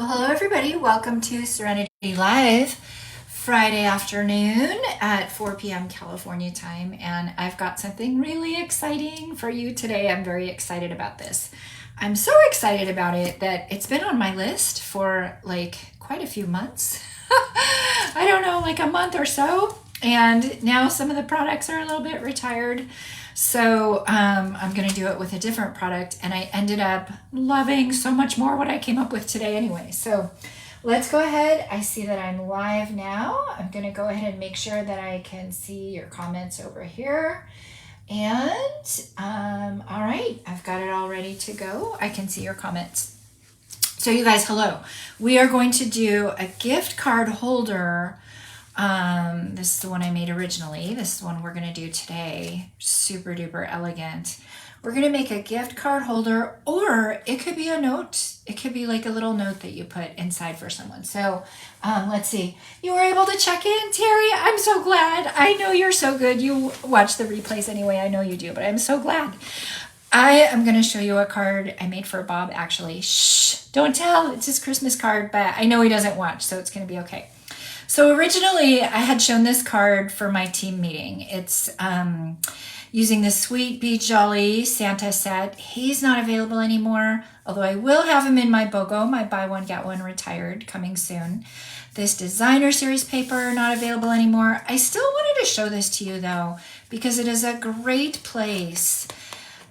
Well, hello everybody. Welcome to Serenity Live, Friday afternoon at 4 p.m. California time. And I've got something really exciting for you today. I'm very excited about this. I'm so excited about it that it's been on my list for like quite a few months. I don't know, like a month or so. And now some of the products are a little bit retired. So I'm going to do it with a different product, and I ended up loving so much more what I came up with today anyway. So let's go ahead. I see that I'm live now. I'm going to go ahead and make sure that I can see your comments over here. And all right, I've got it all ready to go. I can see your comments. So you guys, hello. We are going to do a gift card holder. This is the one I made originally. This is the one we're going to do today. Super duper elegant. We're going to make a gift card holder, or it could be a note. It could be like a little note that you put inside for someone. So let's see. You were able to check in, Terry. I'm so glad. I know you're so good. You watch the replays anyway. I know you do, but I'm so glad. I am going to show you a card I made for Bob, actually. Shh, don't tell. It's his Christmas card, but I know he doesn't watch, so it's going to be okay. So originally I had shown this card for my team meeting. It's using the Sweet Be Jolly Santa set. He's not available anymore, although I will have him in my BOGO, my buy one, get one retired, coming soon. This designer series paper, not available anymore. I still wanted to show this to you though, because it is a great place.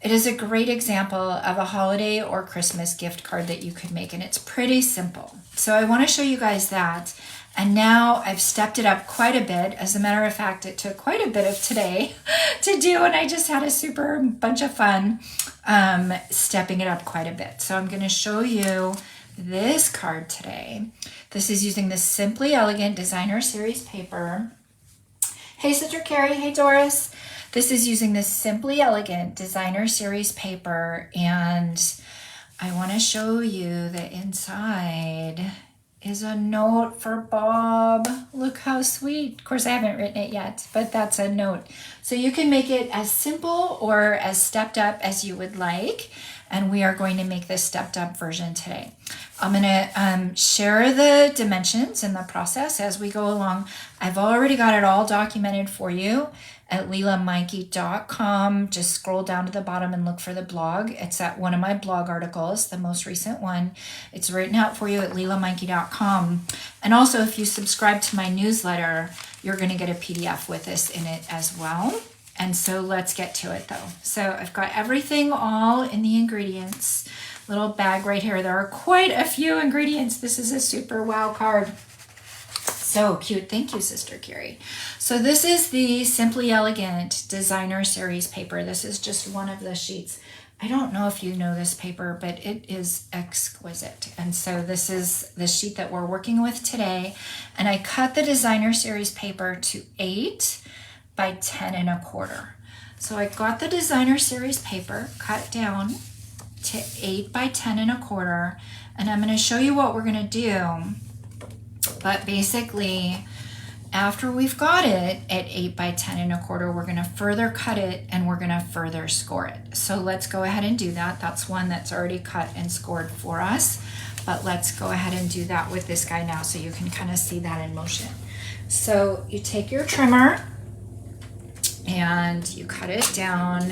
It is a great example of a holiday or Christmas gift card that you could make, and it's pretty simple. So I want to show you guys that. And now I've stepped it up quite a bit. As a matter of fact, it took quite a bit of today to do, and I just had a super bunch of fun stepping it up quite a bit. So I'm going to show you this card today. This is using the Simply Elegant Designer Series paper. Hey, Sister Carrie. Hey, Doris. This is using the Simply Elegant Designer Series paper, and I want to show you the inside is a note for Bob. Look how sweet. Of course, I haven't written it yet, but that's a note. So you can make it as simple or as stepped up as you would like. And we are going to make this stepped up version today. I'm going to share the dimensions and the process as we go along. I've already got it all documented for you at LeilaMikey.com. Just scroll down to the bottom and look for the blog. It's at one of my blog articles, the most recent one. It's written out for you at LeilaMikey.com. And also, if you subscribe to my newsletter, you're going to get a PDF with this in it as well. And so let's get to it though. So I've got everything all in the ingredients. Little bag right here. There are quite a few ingredients. This is a super wow card. So cute. Thank you, Sister Carrie. So this is the Simply Elegant Designer Series paper. This is just one of the sheets. I don't know if you know this paper, but it is exquisite. And so this is the sheet that we're working with today. And I cut the Designer Series paper to 8 by 10 1/4. So I got the Designer Series paper cut down to 8 by 10 1/4, and I'm going to show you what we're going to do. But basically, after we've got it at 8 by 10 1/4, we're going to further cut it and we're going to further score it. So let's go ahead and do that. That's one that's already cut and scored for us. But let's go ahead and do that with this guy now so you can kind of see that in motion. So you take your trimmer and you cut it down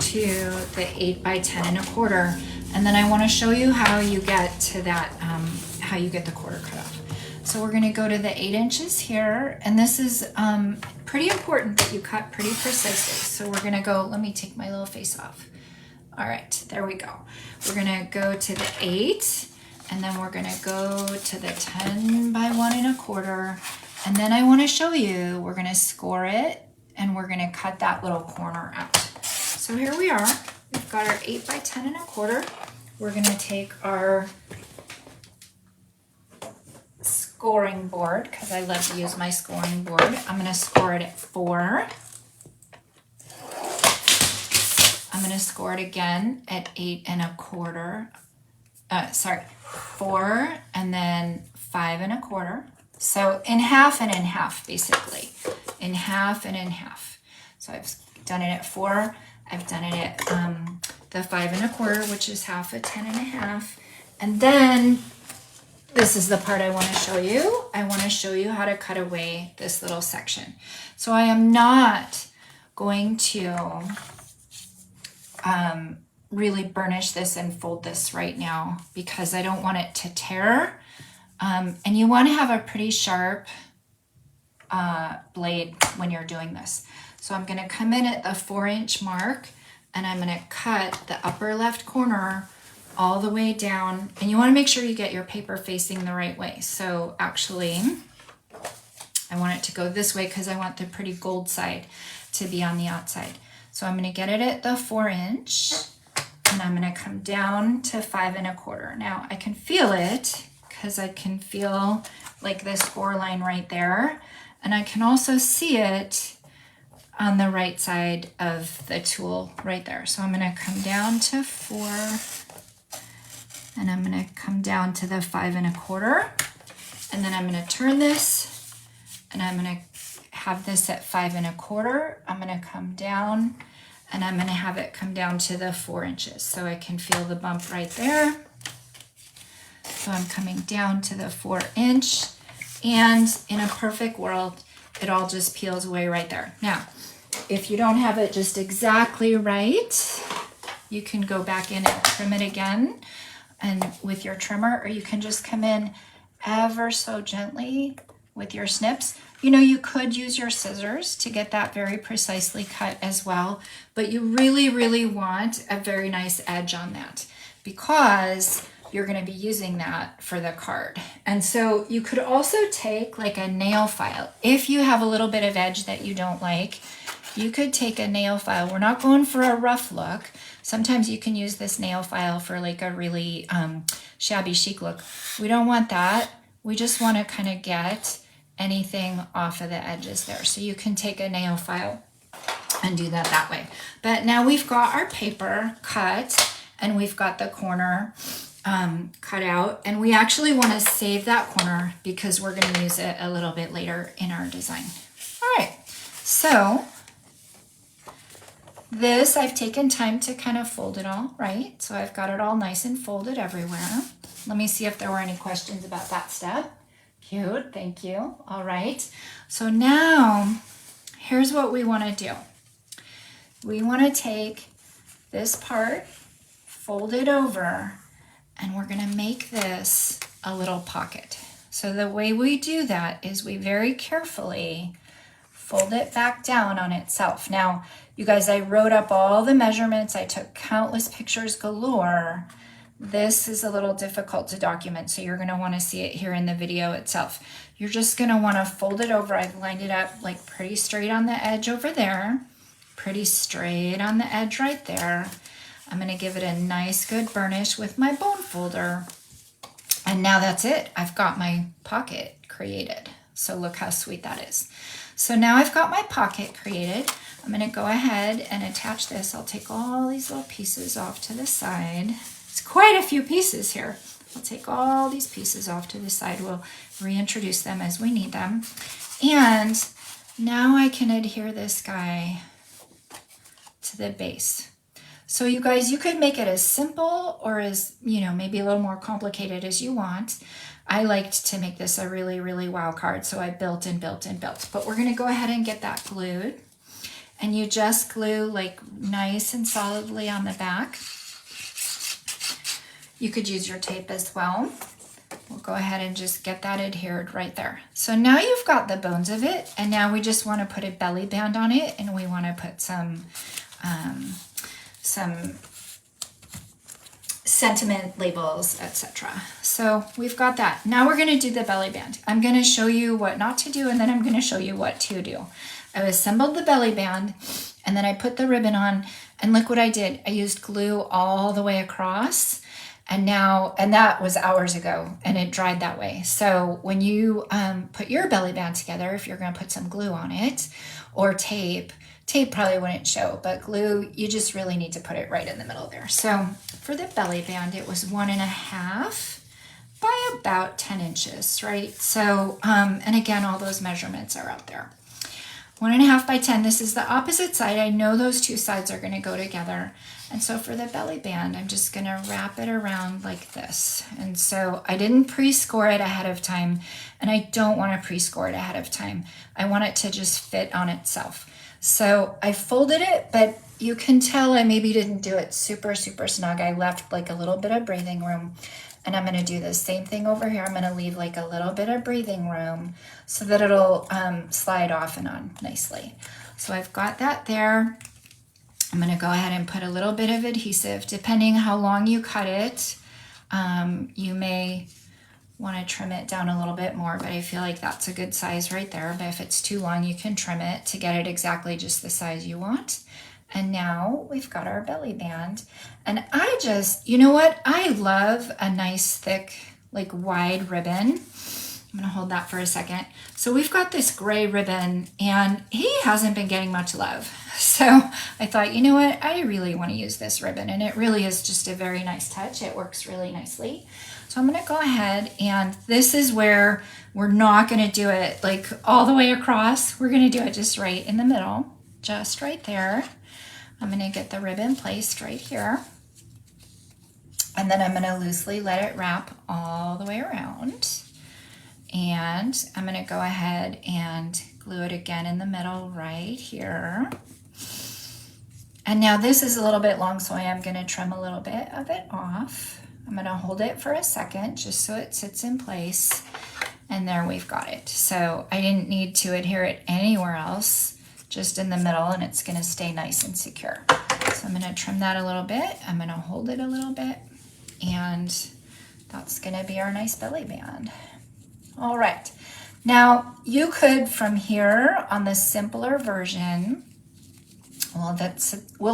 to the 8 by 10 1/4. And then I want to show you how you get to that, how you get the quarter cut off. So we're going to go to the 8 inches here. And this is pretty important that you cut pretty precisely. So we're going to go, let me take my little face off. All right, there we go. We're going to go to the 8, and then we're going to go to the 10 by 1 1/4. And then I want to show you, we're going to score it, and we're going to cut that little corner out. So here we are. We've got our 8 by 10 1/4. We're going to take our scoring board, because I love to use my scoring board. I'm going to score it at 4. I'm going to score it again at 8 1/4. 4, and then 5 1/4. So in half and in half, basically. In half and in half. So I've done it at 4. I've done it at the 5 1/4, which is half a 10 1/2. And then this is the part I want to show you. I want to show you how to cut away this little section. So I am not going to really burnish this and fold this right now because I don't want it to tear. And you want to have a pretty sharp blade when you're doing this. So I'm going to come in at the 4-inch mark and I'm going to cut the upper left corner all the way down. And you want to make sure you get your paper facing the right way. So actually, I want it to go this way because I want the pretty gold side to be on the outside. So I'm going to get it at the 4-inch and I'm going to come down to 5 1/4. Now I can feel it because I can feel like this 4 line right there. And I can also see it on the right side of the tool right there. So I'm going to come down to 4 and I'm going to come down to the 5 1/4. And then I'm going to turn this and I'm going to have this at 5 1/4. I'm going to come down and I'm going to have it come down to the 4 inches. So I can feel the bump right there. So I'm coming down to the 4-inch, and in a perfect world, it all just peels away right there. Now, if you don't have it just exactly right, you can go back in and trim it again and with your trimmer, or you can just come in ever so gently with your snips. You know, you could use your scissors to get that very precisely cut as well, but you really, really want a very nice edge on that because you're going to be using that for the card. And so you could also take like a nail file. If you have a little bit of edge that you don't like, you could take a nail file. We're not going for a rough look. Sometimes you can use this nail file for like a really shabby chic look. We don't want that. We just want to kind of get anything off of the edges there. So you can take a nail file and do that way. But now we've got our paper cut and we've got the corner cut out, and we actually want to save that corner because we're going to use it a little bit later in our design. All right, so this I've taken time to kind of fold it all, right? So I've got it all nice and folded everywhere. Let me see if there were any questions about that step. Cute, thank you. All right, so now here's what we want to do. We want to take this part, fold it over, and we're going to make this a little pocket. So the way we do that is we very carefully fold it back down on itself. Now, you guys, I wrote up all the measurements. I took countless pictures galore. This is a little difficult to document, so you're going to want to see it here in the video itself. You're just going to want to fold it over. I've lined it up like pretty straight on the edge over there, pretty straight on the edge right there. I'm going to give it a nice good burnish with my bone folder. And now that's it. I've got my pocket created. So look how sweet that is. So now I've got my pocket created. I'm going to go ahead and attach this. I'll take all these little pieces off to the side. It's quite a few pieces here. I'll take all these pieces off to the side. We'll reintroduce them as we need them. And now I can adhere this guy to the base. So you guys, you could make it as simple or as, you know, maybe a little more complicated as you want. I liked to make this a really, really wow card, so I built and built and built. But we're going to go ahead and get that glued. And you just glue like nice and solidly on the back. You could use your tape as well. We'll go ahead and just get that adhered right there. So now you've got the bones of it, and now we just want to put a belly band on it, and we want to put some sentiment labels, etc. So we've got that. Now we're going to do the belly band. I'm going to show you what not to do, and then I'm going to show you what to do. I assembled the belly band, and then I put the ribbon on, and look what I did. I used glue all the way across, and that was hours ago, and it dried that way. So when you put your belly band together, if you're going to put some glue on it, or tape probably wouldn't show, but glue, you just really need to put it right in the middle there. So for the belly band, it was 1.5 by about 10 inches, right? So, and again, all those measurements are out there. 1.5 by 10. This is the opposite side. I know those two sides are going to go together. And so for the belly band, I'm just going to wrap it around like this. And so I didn't pre-score it ahead of time, and I don't want to pre-score it ahead of time. I want it to just fit on itself. So I folded it, but you can tell I maybe didn't do it super, super snug. I left like a little bit of breathing room. And I'm going to do the same thing over here. I'm going to leave like a little bit of breathing room so that it'll slide off and on nicely. So I've got that there. I'm going to go ahead and put a little bit of adhesive. Depending how long you cut it, you may want to trim it down a little bit more, but I feel like that's a good size right there. But if it's too long, you can trim it to get it exactly just the size you want. And now we've got our belly band. And I just, you know what? I love a nice thick, like wide ribbon. I'm gonna hold that for a second. So we've got this gray ribbon and he hasn't been getting much love. So I thought, you know what? I really want to use this ribbon, and it really is just a very nice touch. It works really nicely. So I'm gonna go ahead, and this is where we're not gonna do it like all the way across. We're gonna do it just right in the middle, just right there. I'm going to get the ribbon placed right here, and then I'm going to loosely let it wrap all the way around, and I'm going to go ahead and glue it again in the middle right here. And now this is a little bit long, so I am going to trim a little bit of it off. I'm going to hold it for a second just so it sits in place, and there we've got it. So I didn't need to adhere it anywhere else, just in the middle, and it's going to stay nice and secure. So I'm going to trim that a little bit. I'm going to hold it a little bit, and that's going to be our nice belly band. All right. Now you could, from here on the simpler version, we'll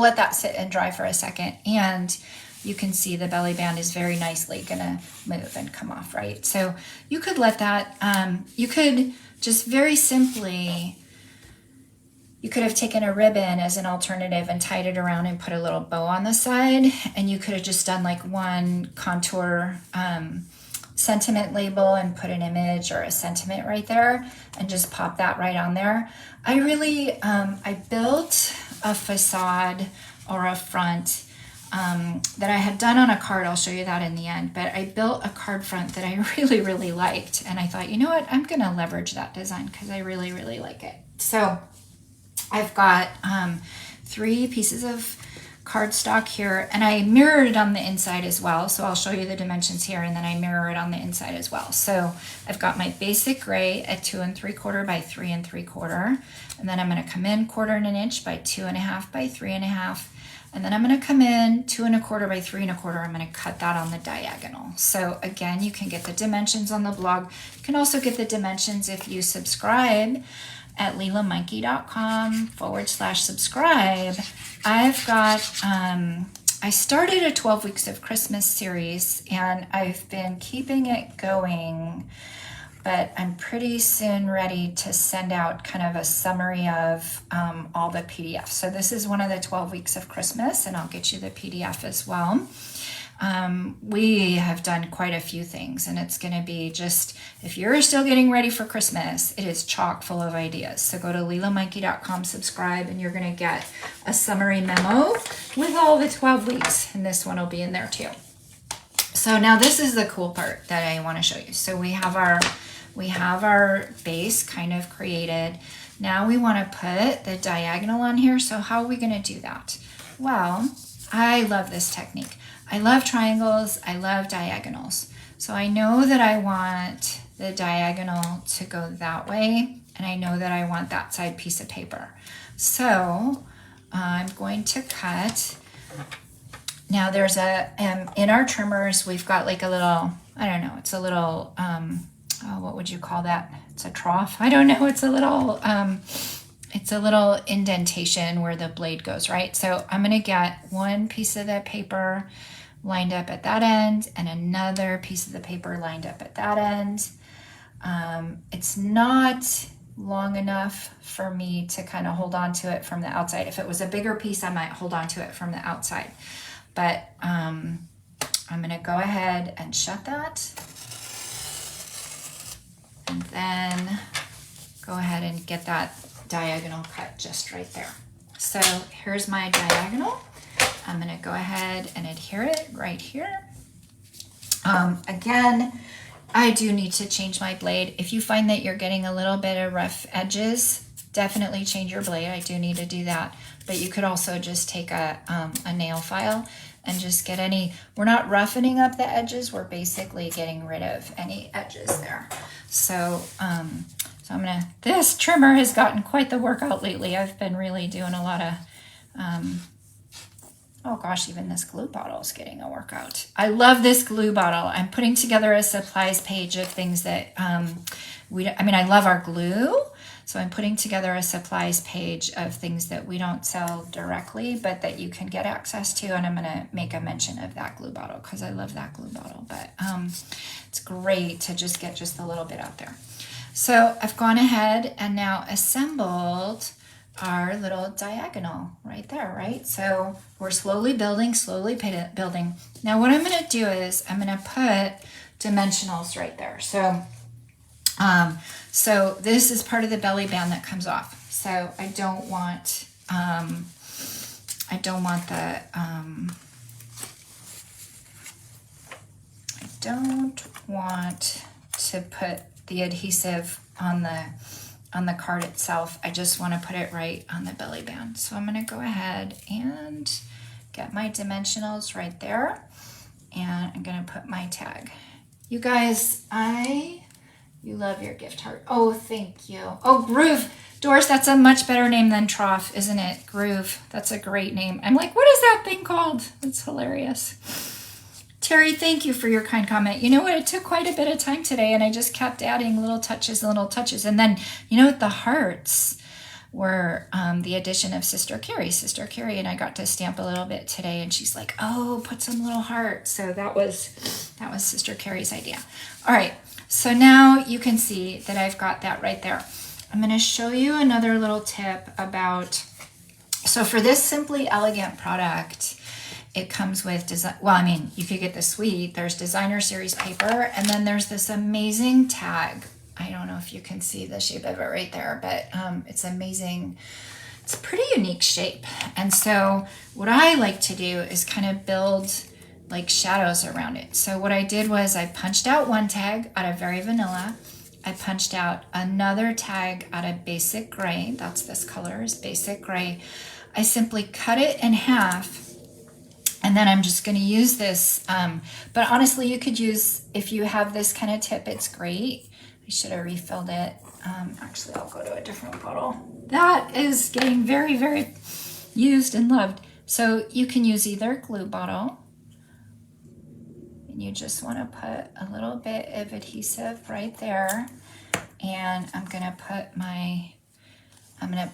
let that sit and dry for a second, and you can see the belly band is very nicely going to move and come off, right? So you could let that, you could just very simply, you could have taken a ribbon as an alternative and tied it around and put a little bow on the side. And you could have just done like one contour sentiment label and put an image or a sentiment right there and just pop that right on there. I really, I built a facade or a front that I had done on a card. I'll show you that in the end. But I built a card front that I really, really liked. And I thought, you know what, I'm going to leverage that design because I really, really like it. So I've got 3 pieces of cardstock here, and I mirrored it on the inside as well. So I'll show you the dimensions here, and then I mirror it on the inside as well. So I've got my basic gray at 2 3/4 by 3 3/4, and then I'm going to come in 1/4 inch by 2 1/2 by 3 1/2, and then I'm going to come in 2 1/4 by 3 1/4. I'm going to cut that on the diagonal. So again, you can get the dimensions on the blog. You can also get the dimensions if you subscribe at lilamonkey.com/subscribe. I've got, I started a 12 Weeks of Christmas series, and I've been keeping it going, but I'm pretty soon ready to send out kind of a summary of all the PDFs. So this is one of the 12 Weeks of Christmas, and I'll get you the PDF as well. We have done quite a few things, and it's going to be just, if you're still getting ready for Christmas, it is chock full of ideas. So go to lilamonkey.com, subscribe, and you're going to get a summary memo with all the 12 weeks, and this one will be in there too. So now this is the cool part that I want to show you. So we have our base kind of created. Now we want to put the diagonal on here. So how are we going to do that? Well, I love this technique. I love triangles, I love diagonals. So I know that I want the diagonal to go that way, and I know that I want that side piece of paper. So I'm going to cut. Now there's in our trimmers, we've got like a little, I don't know, it's a little, what would you call that? It's a trough. I don't know, it's a little indentation where the blade goes, right? So I'm gonna get one piece of the paper lined up at that end and another piece of the paper lined up at that end. It's not long enough for me to kind of hold on to it from the outside. If it was a bigger piece, I might hold on to it from the outside. But I'm gonna go ahead and shut that. And then go ahead and get that diagonal cut just right there. So here's my diagonal. I'm going to go ahead and adhere it right here. Again, I do need to change my blade. If you find that you're getting a little bit of rough edges, definitely change your blade. I do need to do that. But you could also just take a nail file and just get any, we're not roughening up the edges, we're basically getting rid of any edges there. So, so I'm gonna, this trimmer has gotten quite the workout lately. I've been really doing a lot of, oh gosh, even this glue bottle is getting a workout. I love this glue bottle. I'm putting together a supplies page of things that I mean, I love our glue. So I'm putting together a supplies page of things that we don't sell directly, but that you can get access to. And I'm going to make a mention of that glue bottle because I love that glue bottle. But it's great to just get just a little bit out there. So I've gone ahead and now assembled our little diagonal right there, right? So we're slowly building, building. Now what I'm going to do is I'm going to put dimensionals right there. So so this is part of the belly band that comes off. So I don't want to put the adhesive on the card itself. I just want to put it right on the belly band. So I'm going to go ahead and get my dimensionals right there. And I'm going to put my tag. You guys, you love your gift heart. Oh, thank you. Oh, Groove. Doris, that's a much better name than Trough, isn't it? Groove. That's a great name. I'm like, what is that thing called? It's hilarious. Terry, thank you for your kind comment. You know what? It took quite a bit of time today, and I just kept adding little touches. And then, you know what? The hearts were the addition of Sister Carrie. Sister Carrie and I got to stamp a little bit today, and she's like, oh, put some little hearts. So that was Sister Carrie's idea. All right. So now you can see that I've got that right there. I'm going to show you another little tip about, so for this Simply Elegant product, it comes with design. Well, I mean, you could get the suite. There's designer series paper, and then there's this amazing tag. I don't know if you can see the shape of it right there, but it's amazing. It's a pretty unique shape. And so what I like to do is kind of build like shadows around it. So what I did was I punched out one tag out of Very Vanilla. I punched out another tag out of Basic Gray. That's this color, is Basic Gray. I simply cut it in half, and then I'm just going to use this. But honestly, you could use, if you have this kind of tip, it's great. I should have refilled it. Actually, I'll go to a different bottle. That is getting very, very used and loved. So you can use either glue bottle, and you just want to put a little bit of adhesive right there. And I'm going to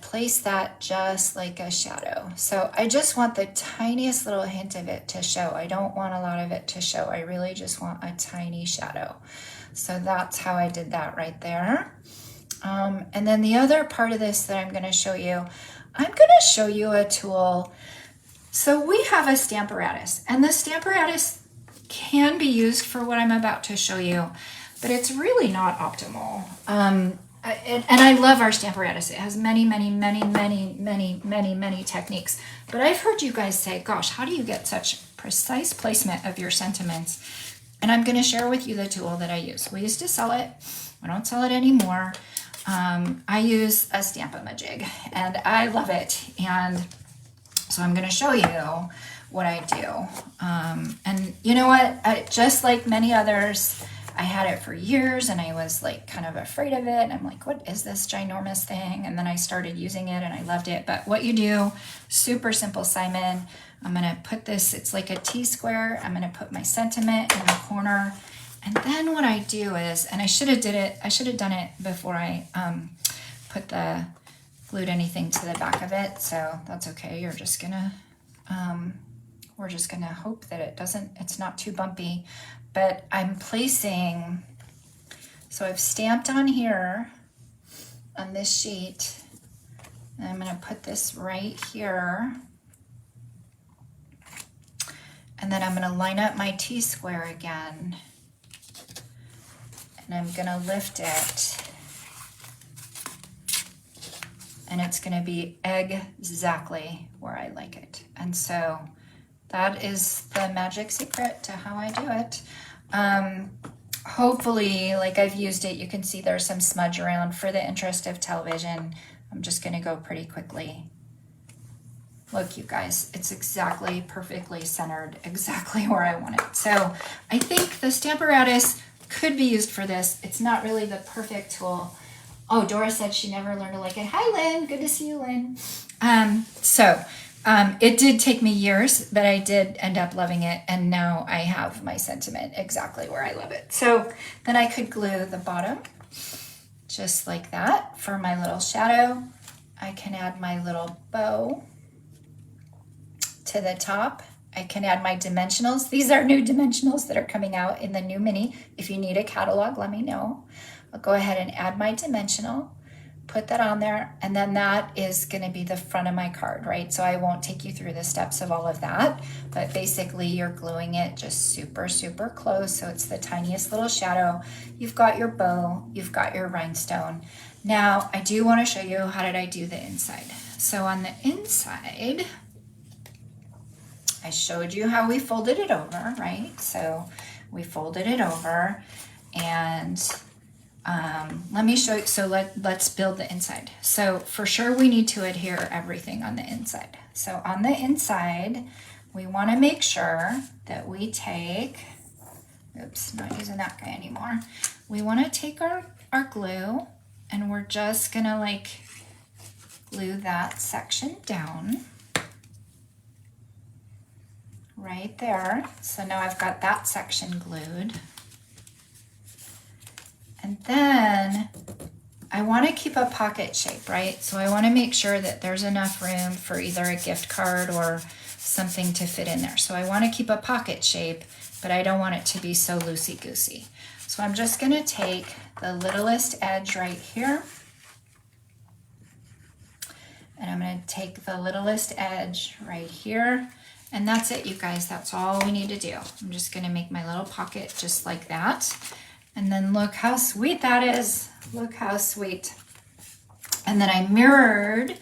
place that just like a shadow. So I just want the tiniest little hint of it to show. I don't want a lot of it to show. I really just want a tiny shadow. So that's how I did that right there. And then the other part of this that I'm going to show you, I'm going to show you a tool. So we have a Stamparatus, and the Stamparatus can be used for what I'm about to show you, but it's really not optimal. And I love our Stamparatus. It has many techniques. But I've heard you guys say, gosh, how do you get such precise placement of your sentiments? And I'm going to share with you the tool that I use. We used to sell it. I don't sell it anymore. I use a Stamp-A-Majig, and I love it. And so I'm going to show you what I do. And you know what? Just like many others, I had it for years, and I was like kind of afraid of it. And I'm like, what is this ginormous thing? And then I started using it, and I loved it. But what you do, super simple, Simon. I'm going to put this, it's like a T-square. I'm going to put my sentiment in the corner. And then what I do is, and I should have done it before I glued anything to the back of it. So that's okay. You're just going to, we're just going to hope that it's not too bumpy. But I'm placing, so I've stamped on here on this sheet, and I'm going to put this right here. And then I'm going to line up my T-square again, and I'm going to lift it. and it's going to be exactly where I like it. And so that is the magic secret to how I do it. Hopefully, like I've used it, you can see there's some smudge around. For the interest of television, I'm just going to go pretty quickly. Look, you guys, it's exactly perfectly centered, exactly where I want it. So I think the Stamparatus could be used for this. It's not really the perfect tool. Oh, Dora said she never learned to like it. Hi, Lynn. Good to see you, Lynn. It did take me years, but I did end up loving it. And now I have my sentiment exactly where I love it. So then I could glue the bottom just like that for my little shadow. I can add my little bow to the top. I can add my dimensionals. These are new dimensionals that are coming out in the new mini. If you need a catalog, let me know. I'll go ahead and add my dimensional, put that on there, and then that is going to be the front of my card, right? So I won't take you through the steps of all of that, but basically you're gluing it just super, super close. So it's the tiniest little shadow. You've got your bow, you've got your rhinestone. Now I do want to show you how did I do the inside. So on the inside, I showed you how we folded it over, right? So we folded it over, and let me show you. So let's build the inside. So for sure we need to adhere everything on the inside. So on the inside, we want to make sure that we take, oops, not using that guy anymore. We want to take our glue, and we're just gonna like glue that section down right there. So now I've got that section glued. And then I want to keep a pocket shape, right? So I want to make sure that there's enough room for either a gift card or something to fit in there. So I want to keep a pocket shape, but I don't want it to be so loosey-goosey. So I'm just going to take the littlest edge right here, and I'm going to take the littlest edge right here, and that's it, you guys. That's all we need to do. I'm just going to make my little pocket just like that. And then look how sweet that is. Look how sweet. And then I mirrored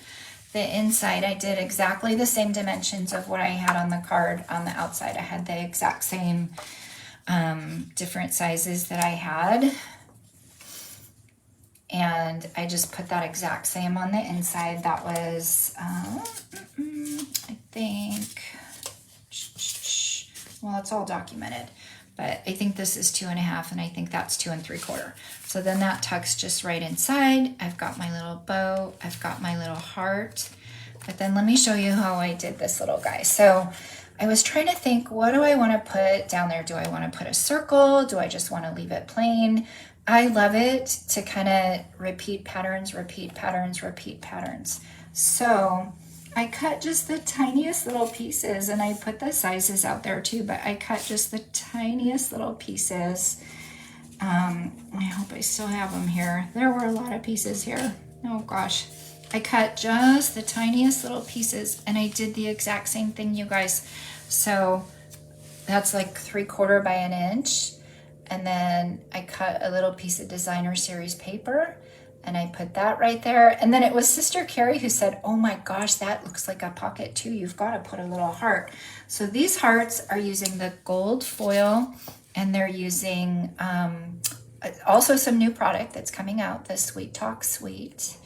the inside. I did exactly the same dimensions of what I had on the card on the outside. I had the exact same different sizes that I had. And I just put that exact same on the inside. That was, I think, well, it's all documented. But I think this is 2.5, and I think that's 2 3/4. So then that tucks just right inside. I've got my little bow, I've got my little heart. But then let me show you how I did this little guy. So I was trying to think, what do I want to put down there? Do I want to put a circle? Do I just want to leave it plain? I love it to kind of repeat patterns, repeat patterns, repeat patterns. So I cut just the tiniest little pieces, and I put the sizes out there too, but I cut just the tiniest little pieces. I hope I still have them here. There were a lot of pieces here. Oh gosh. I cut just the tiniest little pieces, and I did the exact same thing, you guys. So that's like 3/4 by an inch. And then I cut a little piece of designer series paper, and I put that right there. And then it was Sister Carrie who said, oh my gosh, that looks like a pocket too. You've got to put a little heart. So these hearts are using the gold foil, and they're using also some new product that's coming out, the Sweet Talk Sweet.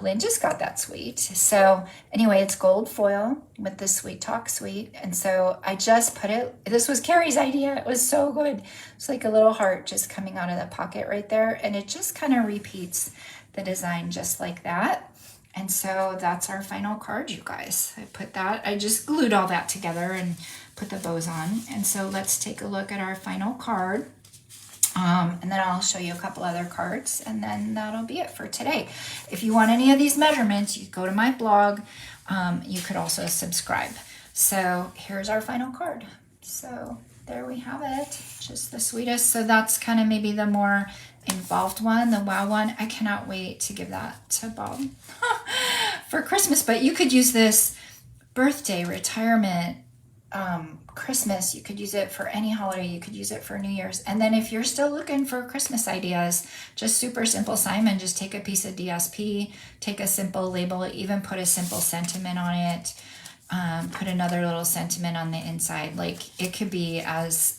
Lynn just got that sweet. So anyway, it's gold foil with the Sweet Talk Sweet. And so I just put it, this was Carrie's idea. It was so good. It's like a little heart just coming out of the pocket right there. And it just kind of repeats the design just like that. And so that's our final card, you guys. I put that, I just glued all that together and put the bows on. And so let's take a look at our final card. And then I'll show you a couple other cards, and then that'll be it for today. If you want any of these measurements, you go to my blog. You could also subscribe. So here's our final card. So there we have it, just the sweetest. So that's kind of maybe the more involved one, the wow one. I cannot wait to give that to Bob for Christmas, but you could use this birthday, retirement, Christmas. You could use it for any holiday. You could use it for New Year's. And then if you're still looking for Christmas ideas, just super simple, Simon, just take a piece of DSP, take a simple label, even put a simple sentiment on it. Put another little sentiment on the inside. Like it could be as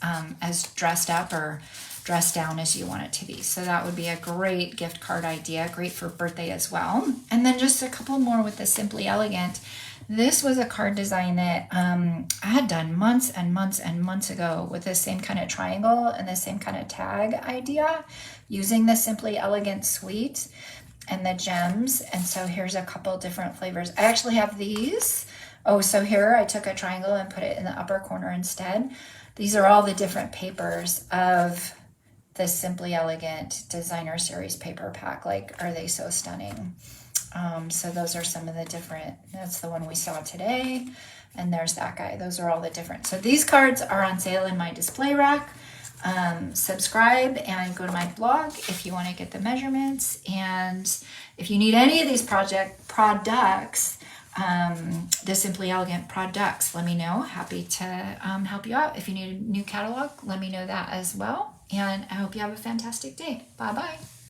dressed up or dressed down as you want it to be. So that would be a great gift card idea, great for birthday as well. And then just a couple more with the Simply Elegant. This was a card design that I had done months and months and months ago with the same kind of triangle and the same kind of tag idea using the Simply Elegant suite and the gems. And so here's a couple different flavors. I actually have these. Oh, so here I took a triangle and put it in the upper corner instead. These are all the different papers of the Simply Elegant Designer Series paper pack. Like, are they so stunning? So those are some of the different, that's the one we saw today. And there's that guy. Those are all the different. So these cards are on sale in my display rack. Subscribe and go to my blog if you want to get the measurements. And if you need any of these products, the Simply Elegant products, let me know. Happy to help you out. If you need a new catalog, let me know that as well. And I hope you have a fantastic day. Bye-bye.